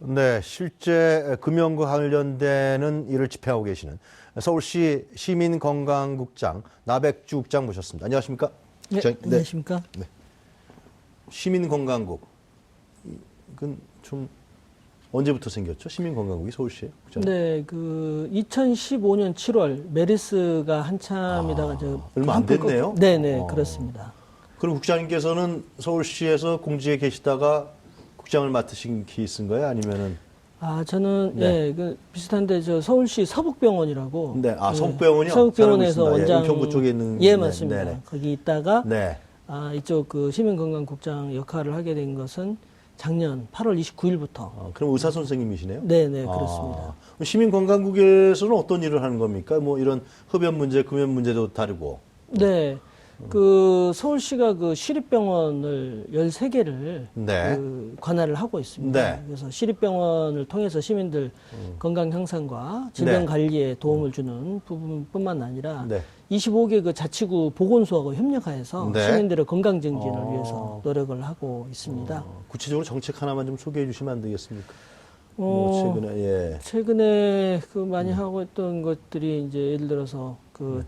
네, 실제 금연과 관련되는 일을 집행하고 계시는 서울시 시민건강국장 나백주 국장 모셨습니다. 안녕하십니까? 네, 안녕하십니까? 네. 시민건강국, 이건 좀 언제부터 생겼죠? 시민건강국이 서울시에? 국장? 네, 2015년 7월 메르스가 한참이다가 얼마 안 됐네요? 네네, 그렇습니다. 그럼 국장님께서는 서울시에서 공직에 계시다가 국장을 맡으신 케이스인 거예요? 아니면은? 저는 네. 비슷한데 서울시 서북병원이라고. 네, 서북병원이요? 서북병원에서 잘 알고 있습니다. 원장. 은평구 쪽에 있는. 예, 네, 맞습니다. 네네. 거기 있다가 네. 이쪽 시민건강국장 역할을 하게 된 것은 작년 8월 29일부터. 그럼 의사 선생님이시네요? 네네, 그렇습니다. 시민건강국에서는 어떤 일을 하는 겁니까? 뭐 이런 흡연 문제, 금연 문제도 다루고. 네. 서울시가 시립병원을 13개를 네. 관할을 하고 있습니다. 네. 그래서 시립병원을 통해서 시민들 건강 향상과 질병 네. 관리에 도움을 주는 부분뿐만 아니라 네. 25개 자치구 보건소하고 협력하여서 네. 시민들의 건강 증진을 위해서 노력을 하고 있습니다. 구체적으로 정책 하나만 좀 소개해 주시면 안 되겠습니까? 최근에 많이 하고 있던 것들이 이제 예를 들어서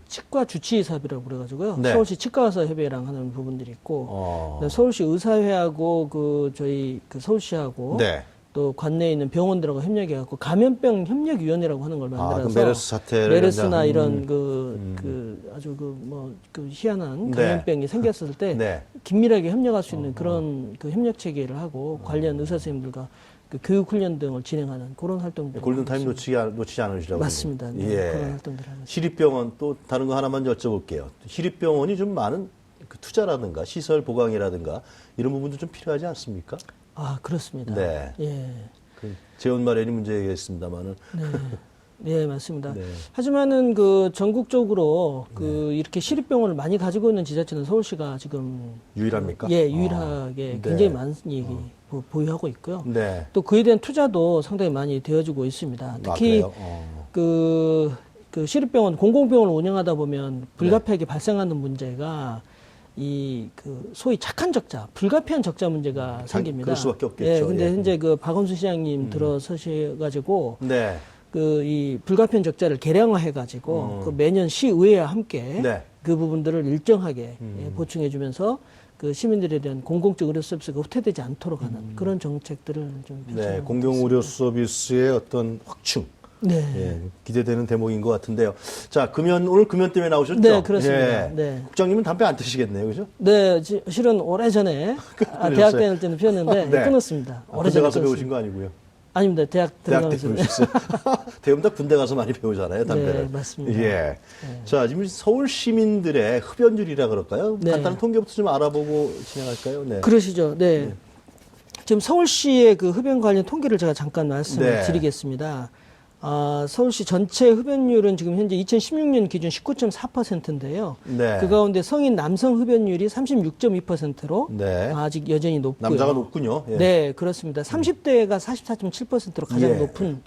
치과 주치의사비라고 그래가지고요. 네. 서울시 치과의사 협회랑 하는 부분들이 있고, 서울시 의사회하고 저희 서울시하고 네. 또 관내에 있는 병원들하고 협력해갖고 감염병 협력위원회라고 하는 걸 만들어서 그 메르스 사태를 메르스나 이런 아주 희한한 감염병이 생겼을 때 네. 긴밀하게 협력할 수 있는 그런 협력 체계를 하고 관련 의사 선생님들과 교육 훈련 등을 진행하는 그런 활동들. 골든타임 놓치지 않으시라고. 맞습니다. 네, 예. 그런 활동들을 하는. 시립병원 또 다른 거 하나만 여쭤볼게요. 시립병원이 좀 많은 투자라든가 시설 보강이라든가 이런 부분도 좀 필요하지 않습니까? 그렇습니다. 네. 예. 재원 마련이 문제겠습니다만은. 네. 예, 맞습니다. 네. 하지만은 전국적으로 이렇게 시립병원을 많이 가지고 있는 지자체는 서울시가 지금 유일합니까? 예, 유일하게 네. 굉장히 많이 보유하고 있고요. 네. 또 그에 대한 투자도 상당히 많이 되어지고 있습니다. 특히 시립병원, 공공병원을 운영하다 보면 불가피하게 발생하는 문제가 소위 착한 적자, 불가피한 적자 문제가 생깁니다. 그럴 수밖에 없겠죠. 예, 근데 현재 박원순 시장님 들어서셔가지고 네. 이 불가피한 적자를 계량화해가지고 매년 시의회와 함께 네. 그 부분들을 일정하게 보충해주면서 시민들에 대한 공공적 의료 서비스가 후퇴되지 않도록 하는 그런 정책들을 좀 네, 공공 의료 서비스의 어떤 확충. 네. 예, 기대되는 대목인 것 같은데요. 자, 오늘 금연 때문에 나오셨죠? 네, 그렇습니다. 예. 네. 국장님은 담배 안 드시겠네요, 그죠? 네, 실은 오래전에 대학 다닐 때는 피웠는데 네. 끊었습니다. 군대 가서 배우신 거 아니고요? 아닙니다. 대학 때 들어가면서. 배우셨어요? 대부분 다 군대 가서 많이 배우잖아요, 담배를. 네, 맞습니다. 예. 네. 자, 지금 서울 시민들의 흡연율이라 그럴까요? 네. 간단한 통계부터 좀 알아보고 진행할까요? 네. 그러시죠. 네. 지금 서울시의 흡연 관련 통계를 제가 잠깐 말씀을 네. 드리겠습니다. 서울시 전체 흡연율은 지금 현재 2016년 기준 19.4%인데요. 네. 그 가운데 성인 남성 흡연율이 36.2%로 네. 아직 여전히 높고요. 남자가 높군요. 예. 네, 그렇습니다. 30대가 44.7%로 가장 예. 높은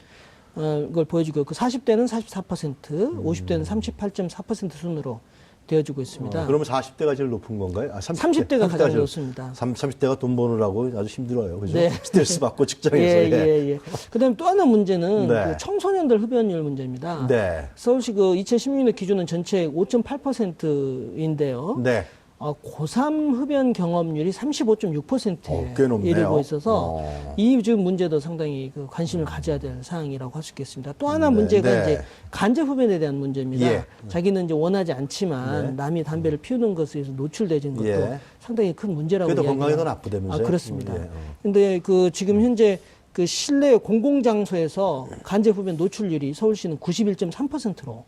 걸 보여주고 있고 40대는 44%, 50대는 38.4% 순으로 되어지고 있습니다. 그러면 40대가 제일 높은 건가요? 30대가 가장 높습니다. 30대가 돈 버느라고 아주 힘들어요. 그죠? 네. 스트레스 받고 직장에서. 예. 그 다음에 또 하나 문제는 네. 청소년들 흡연율 문제입니다. 네. 서울시 2016년 기준은 전체 5.8%인데요. 네. 고3 흡연 경험률이 35.6%에 꽤 높네요. 이르고 있어서 이 지금 문제도 상당히 관심을 가져야 될 사항이라고 할 수 있겠습니다. 또 하나 문제가 네. 이제 간접 흡연에 대한 문제입니다. 예. 자기는 이제 원하지 않지만 남이 담배를 피우는 것에 의해서 노출되는 것도 예. 상당히 큰 문제라고 그래도 이야기합니다. 건강에 더 나쁘다면서요? 그렇습니다. 예. 근데 지금 현재 실내 공공장소에서 간접 흡연 노출률이 서울시는 91.3%로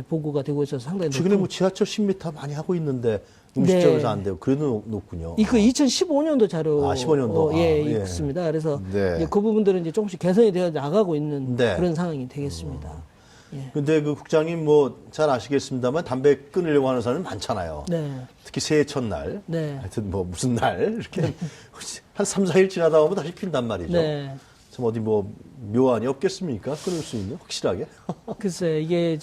보고가 되고 있어서 상당히 최근에 높은. 뭐 지하철 10m 많이 하고 있는데 음식점에서 안 되고 그래도 높군요. 2015년도 자료 15년도. 있습니다. 그래서 네. 이제 그 부분들은 이제 조금씩 개선이 되어 나가고 있는 네. 그런 상황이 되겠습니다. 근데 국장님 잘 아시겠습니다만 담배 끊으려고 하는 사람이 많잖아요. 네. 특히 새해 첫날. 네. 하여튼 무슨 날 이렇게 한 3, 4일 지나다 보면 다시 핀단 말이죠. 네. 참 어디 뭐 묘안이 없겠습니까? 끊을 수 있는 확실하게. 글쎄 이게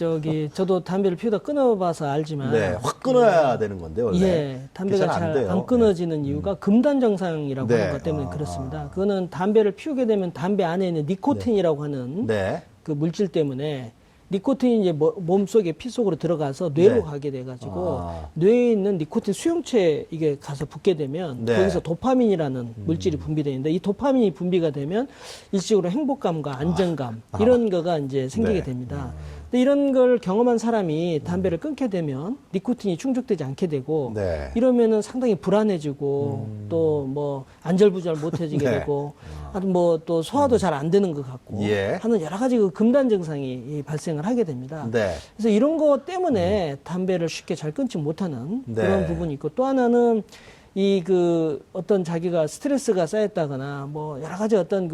저도 담배를 피우다 끊어봐서 알지만 네, 확 끊어야 되는 건데 원래. 예, 담배가 잘 안 잘 돼요. 안 끊어지는 이유가 금단 정상이라고 네. 하는 것 때문에 그렇습니다. 그거는 담배를 피우게 되면 담배 안에 있는 니코틴이라고 하는 네. 그 물질 때문에 니코틴이 이제 몸속에 피 속으로 들어가서 뇌로 네. 가게 돼가지고 아. 뇌에 있는 니코틴 수용체에 이게 가서 붙게 되면 네. 거기서 도파민이라는 물질이 분비되는데 이 도파민이 분비가 되면 일시적으로 행복감과 안정감 이런 거가 이제 생기게 네. 됩니다. 근데 이런 걸 경험한 사람이 담배를 끊게 되면 니코틴이 충족되지 않게 되고 네. 이러면은 상당히 불안해지고 또 뭐 안절부절 못해지게 네. 되고 아주 뭐 또 소화도 잘 안 되는 것 같고 예. 하는 여러 가지 그 금단 증상이 발생을 하게 됩니다. 네. 그래서 이런 것 때문에 담배를 쉽게 잘 끊지 못하는 네. 그런 부분이 있고 또 하나는 이 그 어떤 자기가 스트레스가 쌓였다거나 뭐 여러 가지 어떤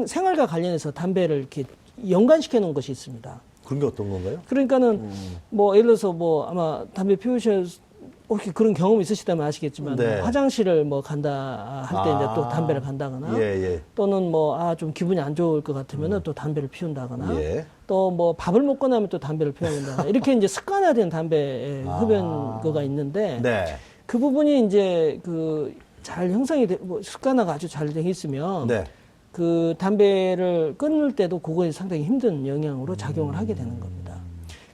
생활과 관련해서 담배를 이렇게 연관시켜 놓은 것이 있습니다. 그런 게 어떤 건가요? 그러니까는 뭐 예를 들어서 뭐 아마 담배 혹시 그런 경험 있으시다면 아시겠지만 네. 뭐 화장실을 뭐 간다 할 때 이제 또 담배를 간다거나 예. 또는 뭐 좀 기분이 안 좋을 것 같으면은 또 담배를 피운다거나 예. 또 뭐 밥을 먹고 나면 또 담배를 피운다거나 이렇게 이제 습관화된 담배 흡연거가 있는데 네. 그 부분이 이제 잘 형성이 습관화가 아주 잘 돼 있으면 네. 그 담배를 끊을 때도 그거에 상당히 힘든 영향으로 작용을 하게 되는 겁니다.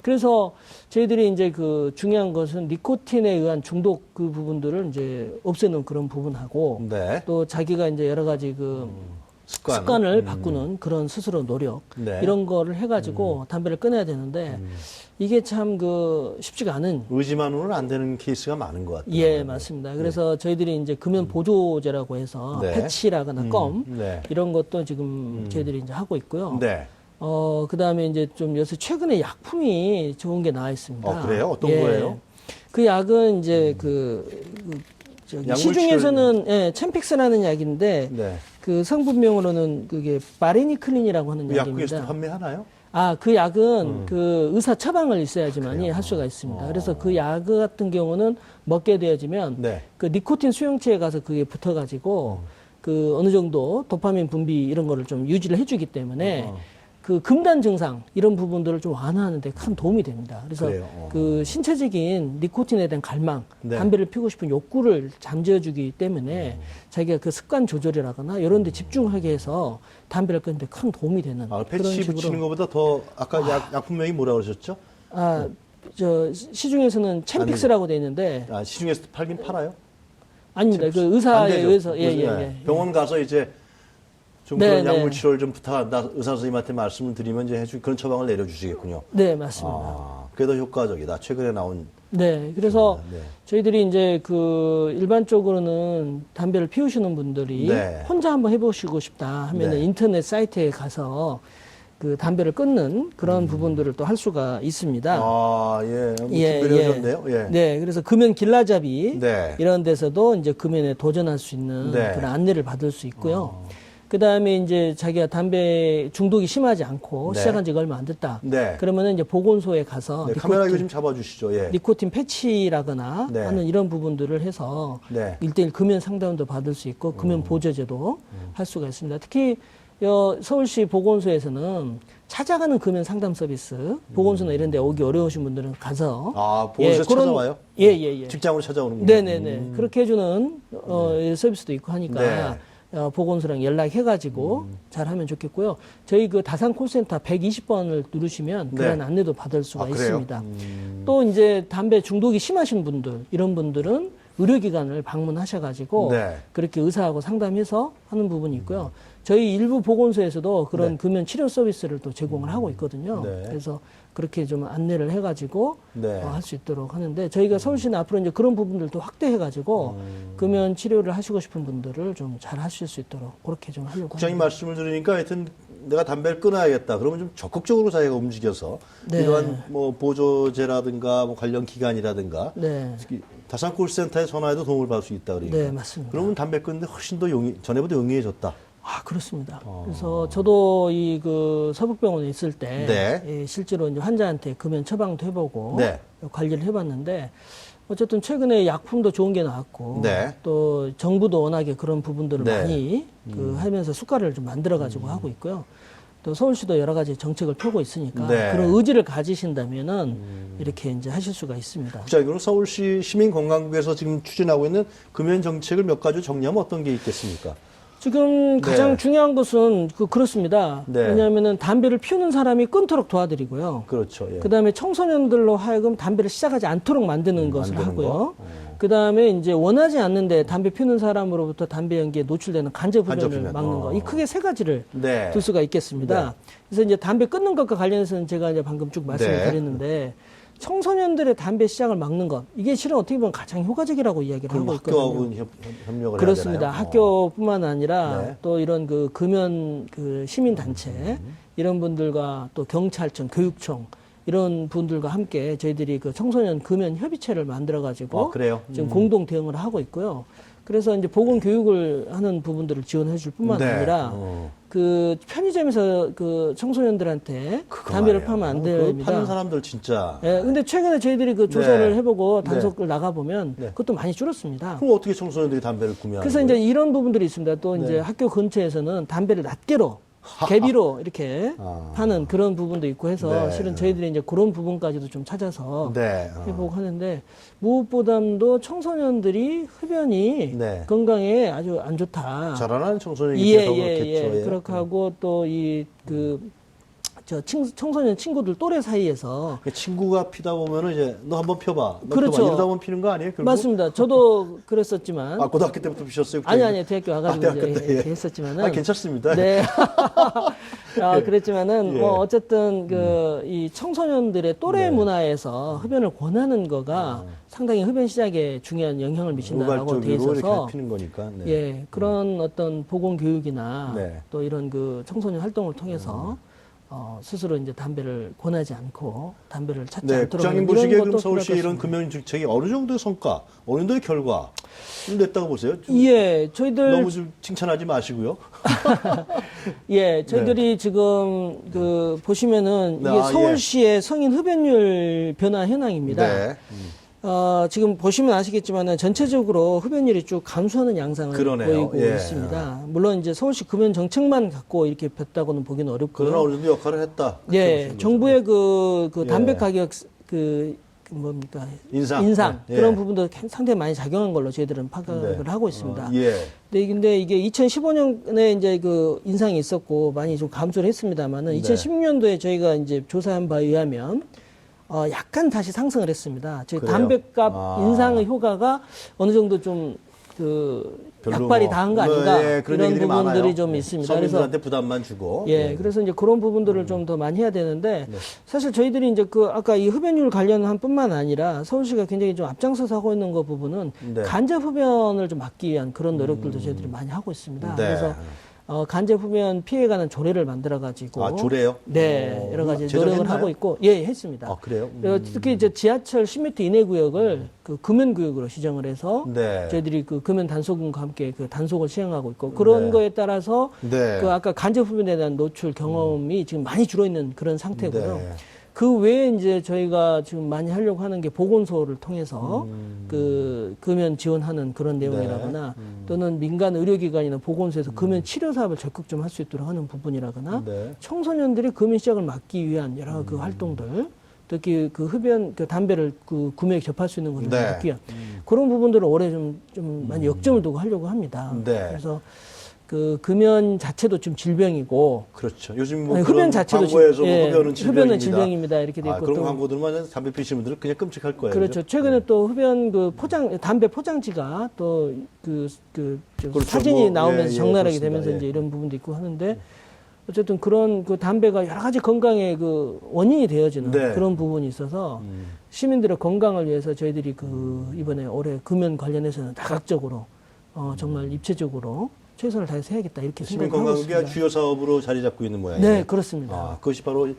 그래서 저희들이 이제 중요한 것은 니코틴에 의한 중독 그 부분들을 이제 없애는 그런 부분하고 네. 또 자기가 이제 여러 가지 습관을 바꾸는 그런 스스로 노력 네. 이런 거를 해가지고 담배를 끊어야 되는데 이게 참 쉽지가 않은 의지만으로는 안 되는 케이스가 많은 것 같아요. 예, 맞습니다. 그래서 저희들이 이제 금연 보조제라고 해서 네. 패치라거나 껌 네. 이런 것도 지금 저희들이 이제 하고 있고요. 네. 그 다음에 이제 좀 요새 최근에 약품이 좋은 게 나와 있습니다. 그래요? 어떤 거예요? 그 약은 이제 약물 시중에서는 챔픽스라는 약인데 네. 그 성분명으로는 그게 바레니클린이라고 하는 약국에서 약입니다. 판매하나요? 그 약은 의사 처방을 있어야지만이 할 수가 있습니다. 그래서 그 약 같은 먹게 되어지면 네. 니코틴 수용체에 가서 그게 붙어가지고 어느 정도 도파민 분비 이런 거를 좀 유지를 해주기 때문에 금단 증상 이런 부분들을 좀 완화하는 데 큰 도움이 됩니다. 그래서 그래요. 신체적인 니코틴에 대한 갈망, 네. 담배를 피우고 싶은 욕구를 잠재워주기 때문에 자기가 습관 조절이라거나 이런 데 집중하게 해서 담배를 끊는 데 큰 도움이 되는 그런 패치 식으로. 붙이는 것보다 더 아까 약품명이 뭐라고 그러셨죠? 시중에서는 챔픽스라고 돼 있는데 시중에서 팔긴 팔아요? 아닙니다. 안 의사에 되죠. 의해서 병원 가서 이제 좀 네, 그런 네. 약물 치료를 좀 부탁한다. 의사 선생님한테 말씀을 드리면 이제 그런 처방을 내려주시겠군요. 네, 맞습니다. 그게 더 효과적이다. 최근에 나온. 네, 그래서 네. 저희들이 이제 일반적으로는 담배를 피우시는 분들이 네. 혼자 한번 해보시고 싶다 하면은 네. 인터넷 사이트에 가서 담배를 끊는 그런 부분들을 또 할 수가 있습니다. 예. 준비되셨네요. 예. 네, 그래서 금연 길라잡이 네. 이런 데서도 이제 금연에 도전할 수 있는 네. 그런 안내를 받을 수 있고요. 그 다음에 이제 자기가 담배 중독이 심하지 않고 네. 시작한 지가 얼마 안 됐다. 네. 그러면은 이제 보건소에 가서 네, 카메라 이거 좀 잡아주시죠. 예. 니코틴 패치라거나 네. 하는 이런 부분들을 해서 네. 1대1 금연 상담도 받을 수 있고 금연 보조제도 할 수가 있습니다. 특히 서울시 보건소에서는 찾아가는 금연 상담 서비스, 보건소나 이런 데 오기 어려우신 분들은 가서 보건소에 찾아와요? 예. 직장으로 찾아오는군요. 네네네. 그렇게 해주는 서비스도 있고 하니까 네. 보건소랑 연락해가지고 잘 하면 좋겠고요. 저희 다산 콜센터 120번을 누르시면 그런 네. 안내도 받을 수가 그래요? 있습니다. 또 이제 담배 중독이 심하신 분들, 이런 분들은 의료기관을 방문하셔가지고 네. 그렇게 의사하고 상담해서 하는 부분이 있고요. 저희 일부 보건소에서도 그런 금연 치료 서비스를 또 제공을 하고 있거든요. 네. 그래서 그렇게 좀 안내를 해가지고 네. 할 수 있도록 하는데 저희가 서울시는 앞으로 이제 그런 부분들도 확대해가지고 금연 치료를 하시고 싶은 분들을 좀 잘 하실 수 있도록 그렇게 좀 하려고 국장님 합니다. 말씀을 들으니까 하여튼 내가 담배를 끊어야겠다. 그러면 좀 적극적으로 자기가 움직여서 네. 이러한 보조제라든가 관련 기관이라든가 네. 특히 다산콜센터에 전화해도 도움을 받을 수 있다 그러니까. 네, 맞습니다. 그러면 담배 끊는데 훨씬 더 전에보다 용이해졌다. 그렇습니다. 그래서 저도 서북병원에 있을 때 네. 실제로 이제 환자한테 금연 처방도 해보고 네. 관리를 해봤는데 어쨌든 최근에 약품도 좋은 게 나왔고 네. 또 정부도 워낙에 그런 부분들을 네. 많이 하면서 숟가락을 좀 만들어 가지고 하고 있고요. 또 서울시도 여러 가지 정책을 펴고 있으니까 네. 그런 의지를 가지신다면은 이렇게 이제 하실 수가 있습니다. 구체적으로 서울시 시민건강국에서 지금 추진하고 있는 금연 정책을 몇 가지 정리하면 어떤 게 있겠습니까? 지금 가장 네. 중요한 것은 그렇습니다. 네. 왜냐하면은 담배를 피우는 사람이 끊도록 도와드리고요. 그렇죠. 예. 그다음에 청소년들로 하여금 담배를 시작하지 않도록 만드는 것을 만드는 하고요. 거. 그다음에 이제 원하지 않는데 담배 피우는 사람으로부터 담배 연기에 노출되는 간접 흡연을 간접 흡연. 막는 거. 이 크게 세 가지를 네. 둘 수가 있겠습니다. 네. 그래서 이제 담배 끊는 것과 관련해서는 제가 이제 방금 쭉 말씀을 네. 드렸는데 청소년들의 담배 시작을 막는 것 이게 실은 어떻게 보면 가장 효과적이라고 이야기를 그럼 하고 있거든요. 학교하고 협력을 그렇습니다. 해야 되나요? 학교뿐만 아니라 네. 또 이런 그 금연 그 시민 단체 이런 분들과 또 경찰청, 교육청 이런 분들과 함께 저희들이 그 청소년 금연 협의체를 만들어 가지고 그래요? 지금 공동 대응을 하고 있고요. 그래서 이제 보건 교육을 하는 부분들을 지원해 줄 뿐만 네. 아니라 그 편의점에서 그 청소년들한테 담배를 파면 안 됩니다. 파는 사람들 진짜. 예, 근데 최근에 저희들이 그 조사를 네. 해보고 네. 단속을 나가보면 네. 그것도 많이 줄었습니다. 그럼 어떻게 청소년들이 담배를 구매하는 그래서 거예요? 이제 이런 부분들이 있습니다. 또 이제 네. 학교 근처에서는 담배를 낱개로 개비로 이렇게 파는 그런 부분도 있고 해서 네. 실은 저희들이 이제 그런 부분까지도 좀 찾아서 네. 해보고 하는데 무엇보다도 청소년들이 흡연이 네. 건강에 아주 안 좋다. 자라나는 청소년이 예, 더 예, 그렇겠죠. 예. 그렇게 하고 또 이 청소년 친구들 또래 사이에서 친구가 피다 보면은 이제 너 한번 펴봐. 너 그렇죠. 펴봐. 이러다 보면 피는 거 아니에요? 결국? 맞습니다. 저도 그랬었지만 고등학교 때부터 피셨어요? 아니 대학교 와가지고 대학교 이제 때, 예. 이렇게 했었지만은 괜찮습니다. 네. 그랬지만은 예. 뭐 어쨌든 이 청소년들의 또래 네. 문화에서 흡연을 권하는 거가 상당히 흡연 시작에 중요한 영향을 미친다라고 돼 우발적으로 있어서 이렇게 피는 거니까. 네. 예 그런 어떤 보건 교육이나 네. 또 이런 그 청소년 활동을 통해서 스스로 이제 담배를 권하지 않고 담배를 찾지 네, 않도록 부장님 하는 보시기에 이런 그럼 것도 서울시 필요할 이런 것 같습니다. 금연 정책이 어느 정도의 성과, 어느 정도의 결과 를 냈다고 보세요? 좀 예, 저희들 너무 좀 칭찬하지 마시고요. 예, 저희들이 지금 그 보시면은 네, 이게 아, 서울시의 성인 흡연율 변화 현황입니다. 네. 지금 보시면 아시겠지만은 전체적으로 흡연율이 쭉 감소하는 양상을 그러네요. 보이고 예. 있습니다. 물론 이제 서울시 금연 정책만 갖고 이렇게 폈다고는 보기는 어렵고요. 그러나 어느 정도 역할을 했다. 그렇게 예, 보시는 거죠. 정부의 그 담배 예. 가격 뭡니까 인상. 예. 그런 부분도 상당히 많이 작용한 걸로 저희들은 파악을 네. 하고 있습니다. 예. 근데 이게 2015년에 이제 그 인상이 있었고 많이 좀 감소를 했습니다만은 네. 2016년도에 저희가 이제 조사한 바에 의하면 약간 다시 상승을 했습니다. 즉 그래요? 담배값 아. 인상의 효과가 어느 정도 좀 별로 약발이 뭐, 다한 거 아닌가 예, 그런 이런 얘기들이 부분들이 많아요. 좀 네. 있습니다. 서민들한테 부담만 주고. 예, 네. 그래서 이제 그런 부분들을 좀 더 많이 해야 되는데 사실 저희들이 이제 아까 이 흡연율 관련한 뿐만 아니라 서울시가 굉장히 좀 앞장서서 하고 있는 거 부분은 네. 간접 흡연을 좀 막기 위한 그런 노력들도 저희들이 많이 하고 있습니다. 네. 그래서 간접 흡연 피해가는 조례를 만들어가지고 조례요? 네, 여러 가지 제정했나요? 노력을 하고 있고 예, 했습니다. 그래요? 그리고 특히 이제 지하철 10m 이내 구역을 그 금연 구역으로 지정을 해서 네. 저희들이 그 금연 단속과 함께 그 단속을 시행하고 있고 그런 네. 거에 따라서 네. 그 아까 간접 흡연에 대한 노출 경험이 지금 많이 줄어 있는 그런 상태고요. 네. 그 외에 이제 저희가 지금 많이 하려고 하는 게 보건소를 통해서 그 금연 지원하는 그런 내용이라거나 또는 민간 의료기관이나 보건소에서 금연 치료 사업을 적극 좀 할 수 있도록 하는 부분이라거나 네. 청소년들이 금연 시작을 막기 위한 여러 그 활동들 특히 그 흡연 그 담배를 그 구매에 접할 수 있는 것을 네. 막기 위한 그런 부분들을 올해 좀 많이 역점을 두고 하려고 합니다. 네. 그래서 그 금연 자체도 좀 질병이고 그렇죠. 요즘 뭐 아니, 그런 흡연 자체도 광고에서 뭐 예, 흡연은 질병입니다. 흡연은 질병입니다. 이렇게 돼 있고 그런 또 광고들만 담배 피시는 분들은 그냥 끔찍할 거예요. 그렇죠. 그죠? 최근에 또 흡연 그 담배 포장지가 또 그렇죠. 사진이 뭐, 나오면서 예, 적나라하게 그렇습니다. 되면서 예. 이제 이런 부분도 있고 하는데 어쨌든 그런 그 담배가 여러 가지 건강의 그 원인이 되어지는 네. 그런 부분이 있어서 시민들의 건강을 위해서 저희들이 이번에 올해 금연 관련해서는 다각적으로 정말 입체적으로 최선을 다해서 해야겠다 이렇게 생각하고 시민건강국이 있습니다. 주요 사업으로 자리 잡고 있는 모양이에요. 네, 그렇습니다. 그것이 바로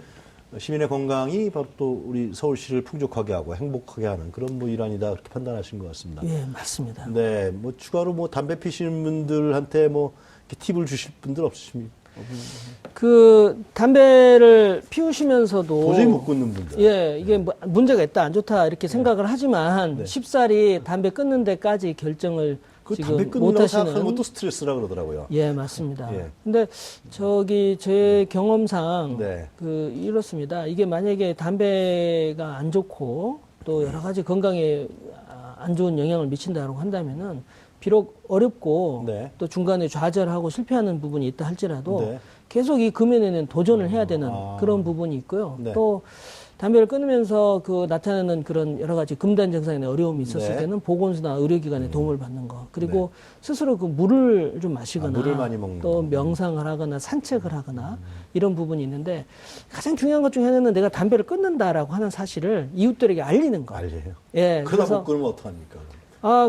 시민의 건강이 바로 또 우리 서울시를 풍족하게 하고 행복하게 하는 그런 뭐 일환이다 그렇게 판단하신 것 같습니다. 예, 맞습니다. 네, 뭐 추가로 뭐 담배 피시는 분들한테 뭐 이렇게 팁을 주실 분들 없으십니까? 그 담배를 피우시면서도 도저히 못 끊는 분들. 예, 이게 뭐 문제가 있다, 안 좋다 이렇게 생각을 하지만 네. 쉽사리 담배 끊는 데까지 결정을 그 지금 담배 못 끊는다고 하시는. 생각하는 것도 스트레스라 그러더라고요. 예, 맞습니다. 예. 근데 제 경험상 네. 이렇습니다. 이게 만약에 담배가 안 좋고 또 여러 가지 건강에 안 좋은 영향을 미친다고 한다면은 비록 어렵고 네. 또 중간에 좌절하고 실패하는 부분이 있다 할지라도 네. 계속 이 금연에는 도전을 해야 되는 아. 그런 부분이 있고요. 네. 또 담배를 끊으면서 그 나타나는 그런 여러 가지 금단 증상이나 어려움이 있었을 네. 때는 보건소나 의료기관의 도움을 받는 거. 그리고 스스로 그 물을 좀 마시거나 물을 많이 먹는 또 거. 명상을 하거나 산책을 하거나 이런 부분이 있는데 가장 중요한 것 중에 하나는 내가 담배를 끊는다라고 하는 사실을 이웃들에게 알리는 거. 알려요. 예. 그러다 못 끊으면 어떡합니까?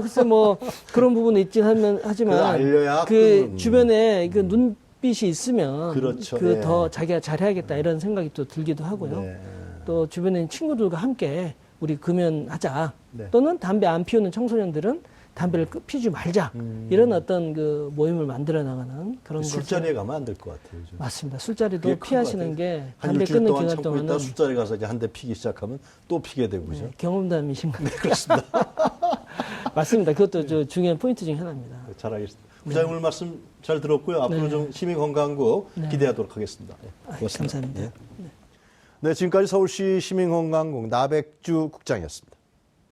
글쎄 뭐 그런 부분이 있긴 하지만 그거 알려야 그 주변에 그 눈빛이 있으면 그렇죠. 그 예. 더 자기가 잘해야겠다 이런 생각이 또 들기도 하고요. 네. 또 주변에 있는 친구들과 함께 우리 금연하자. 네. 또는 담배 안 피우는 청소년들은 담배를 피우지 말자. 이런 어떤 그 모임을 만들어 나가는 그런 술자리에 가면 안 될 것 같아요. 요즘. 맞습니다. 술자리도 그게 큰것 피하시는 같아요. 게 한 담배 일주일 끊는 동안 기간 참고 있다 동안은 술자리 가서 이제 한 대 피기 시작하면 또 피게 되고 그죠? 네, 경험담이신 것 같아요. 그렇습니다. 맞습니다. 그것도 저 중요한 포인트 중에 하나입니다. 잘하겠습니다. 부장님 오늘 말씀 잘 들었고요. 앞으로 네. 좀 시민건강국 네. 기대하도록 하겠습니다. 네, 고맙습니다. 감사합니다. 네. 네, 지금까지 서울시 시민건강국 나백주 국장이었습니다.